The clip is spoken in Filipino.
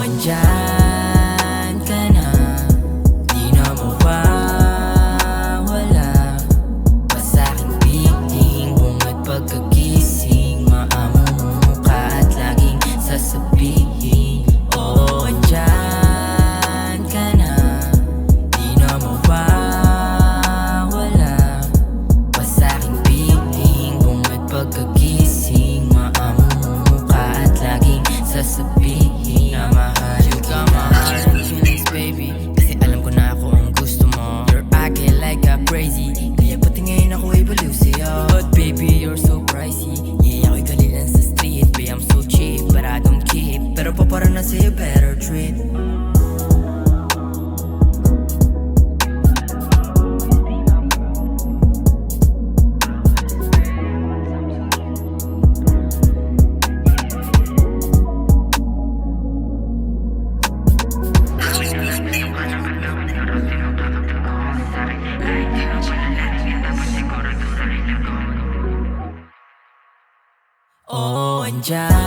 andyan ka na, di na mawawala. Pasa'king piling, bungad pagkagising, maamong mukha at laging sasabihin, oh, andyan ka na, di na mawawala. Pasa'king piling, bungad pagkagising, maamong mukha at laging sasabihin na mahal ka, mahal ang feelings, baby. Kasi alam ko na ako ang gusto mo. You're acting like a crazy, kaya pati ngayon ako ay baliw sa'yo. But baby, you're so pricey. Yeah, ako'y kalilan sa street, babe, I'm so cheap, but I don't keep. Pero papara na sa'yo, better treat. Oh, andyan